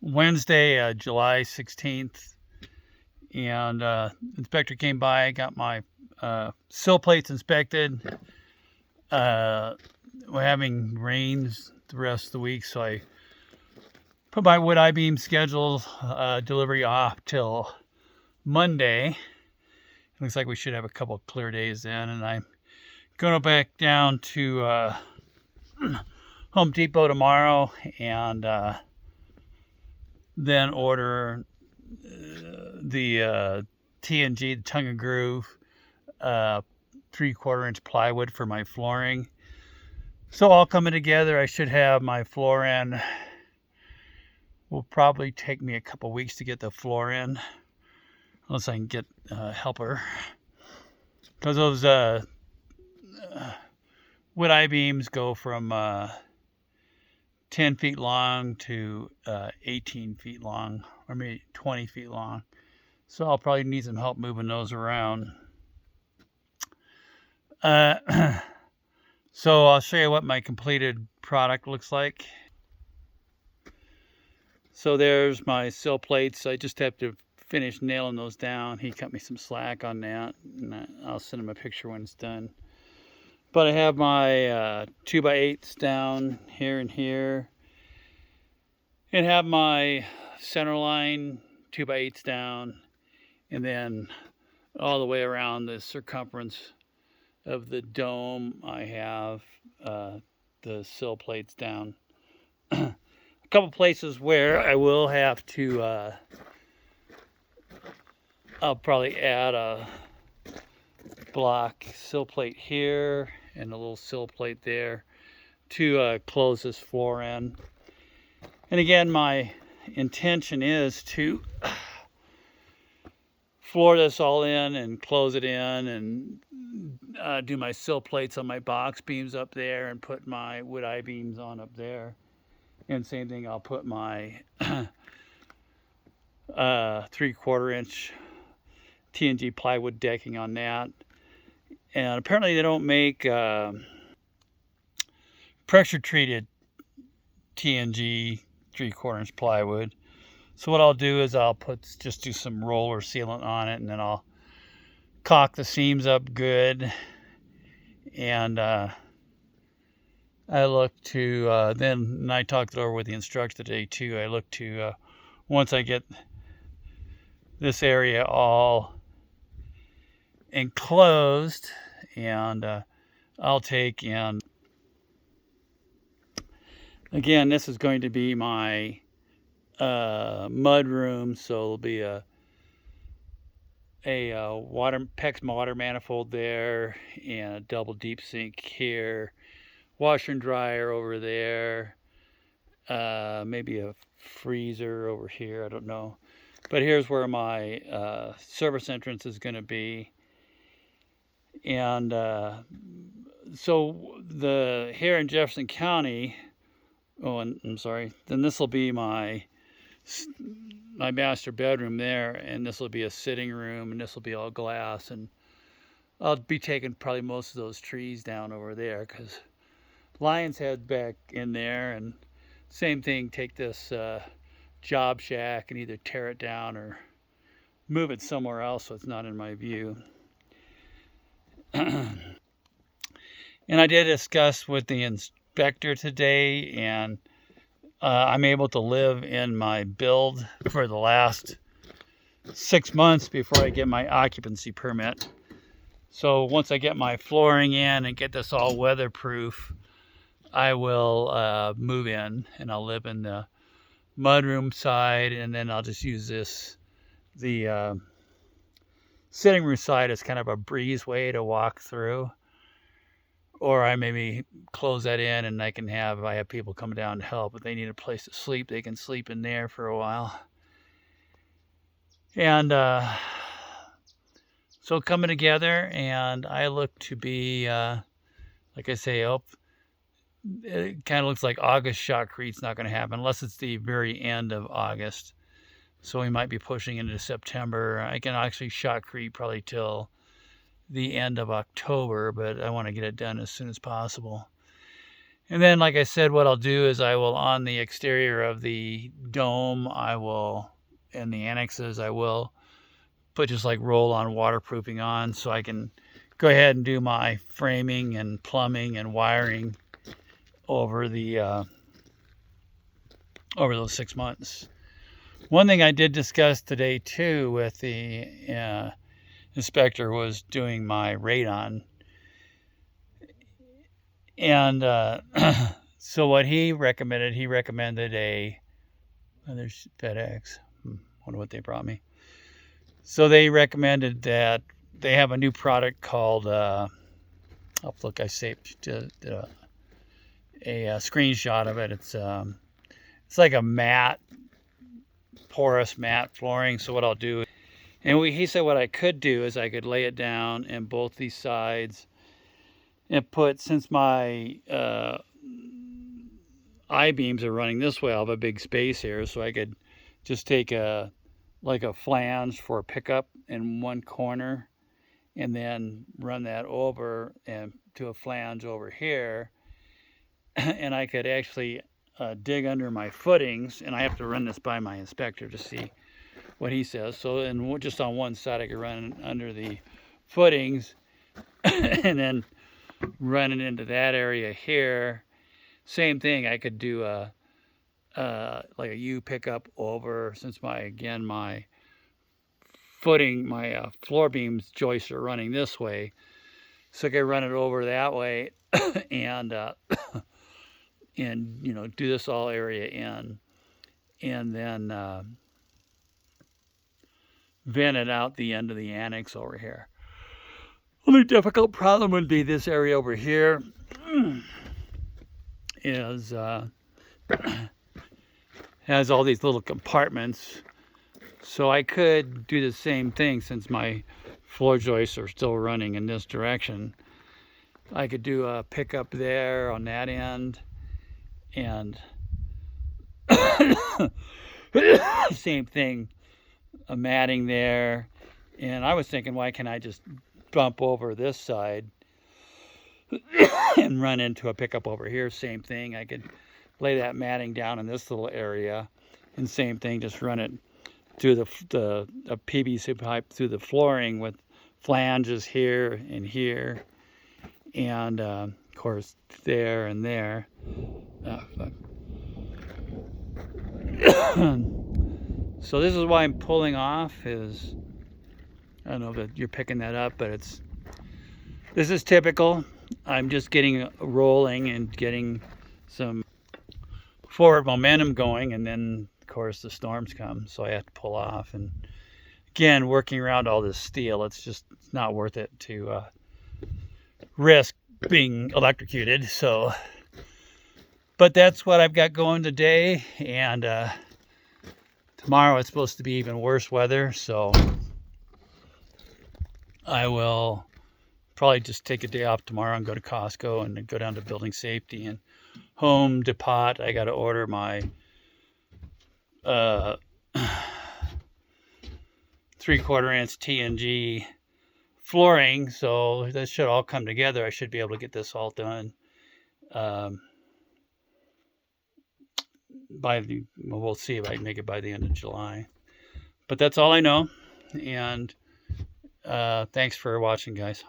Wednesday, July 16th, and inspector came by, got my sill plates inspected. We're having rains the rest of the week, so I put my wood I-beam schedule delivery off till Monday. Looks like we should have a couple clear days then, and I'm going back down to Home Depot tomorrow and then order the T&G, the tongue and groove, 3/4 inch plywood for my flooring. So all coming together, I should have my floor in. Will probably take me a couple weeks to get the floor in, unless I can get a helper. Because those wood I-beams go from 10 feet long to 18 feet long, or maybe 20 feet long. So I'll probably need some help moving those around. So I'll show you what my completed product looks like. So there's my sill plates. I just have to finish nailing those down. He cut me some slack on that, and I'll send him a picture when it's done. But I have my 2x8s down here and here, and have my center line 2x8s down, and then all the way around the circumference of the dome I have the sill plates down. A couple places where I will have to I'll probably add a block sill plate here and a little sill plate there to close this floor in. And again, my intention is to floor this all in and close it in, and do my sill plates on my box beams up there and put my wood I-beams on up there. And same thing, I'll put my 3/4 inch T&G plywood decking on that. And apparently they don't make pressure treated T&G 3/4 inch plywood. So what I'll do is I'll just do some roller sealant on it, and then I'll caulk the seams up good. And I look to then, and I talked it over with the instructor today too. I look to once I get this area all enclosed, and I'll take in, again, this is going to be my mud room, so it'll be a PEX water manifold there, and a double deep sink here, washer and dryer over there, maybe a freezer over here, I don't know. But here's where my service entrance is going to be. And so here in Jefferson County, and I'm sorry, then this will be my master bedroom there, and this will be a sitting room, and this will be all glass, and I'll be taking probably most of those trees down over there, because Lion's Head back in there. And same thing, take this job shack and either tear it down or move it somewhere else so it's not in my view. And I did discuss with the inspector today, and I'm able to live in my build for the last 6 months before I get my occupancy permit. So once I get my flooring in and get this all weatherproof, I will move in, and I'll live in the mudroom side, and then I'll just use the sitting room side as kind of a breezeway to walk through. Or I maybe close that in, and if I have people come down to help, if they need a place to sleep, they can sleep in there for a while. And so coming together, and I look to be, like I say, it kind of looks like August shotcrete's not going to happen unless it's the very end of August. So we might be pushing into September. I can actually shotcrete probably till the end of October, but I want to get it done as soon as possible. And then, like I said, what I'll do is I will, on the exterior of the dome, and the annexes, I will put just like roll-on waterproofing on, so I can go ahead and do my framing and plumbing and wiring over those 6 months. One thing I did discuss today too with the inspector was doing my radon. And so what he recommended there's FedEx. Wonder what they brought me. So they recommended that they have a new product called, look, I saved a screenshot of it. It's like a matte, porous matte flooring. So what I'll do, he said what I could do is I could lay it down in both these sides and since my I-beams are running this way, I'll have a big space here, so I could just take a flange for a pickup in one corner and then run that over and to a flange over here. And I could actually dig under my footings, and I have to run this by my inspector to see what he says. So just on one side I could run under the footings and then run it into that area here. Same thing, I could do like a U pickup over, since my footing, my floor beams joists are running this way, so I could run it over that way and do this all area in, and then vent it out the end of the annex over here. Only difficult problem would be this area over here is has all these little compartments. So I could do the same thing, since my floor joists are still running in this direction. I could do a pickup there on that end, and same thing, a matting there. And I was thinking, why can't I just bump over this side and run into a pickup over here? Same thing, I could lay that matting down in this little area, and same thing, just run it through the PVC pipe through the flooring with flanges here and here, and of course there and there. So this is why I'm pulling off. Is, I don't know if you're picking that up, but this is typical. I'm just getting rolling and getting some forward momentum going, and then of course the storms come, so I have to pull off. And again, working around all this steel, it's not worth it to risk being electrocuted. So, but that's what I've got going today, and tomorrow it's supposed to be even worse weather, so I will probably just take a day off tomorrow and go to Costco and go down to building safety and Home Depot. I got to order my 3/4 inch TNG flooring, so that should all come together. I should be able to get this all done we'll see if I can make it by the end of July. But that's all I know, and thanks for watching, guys.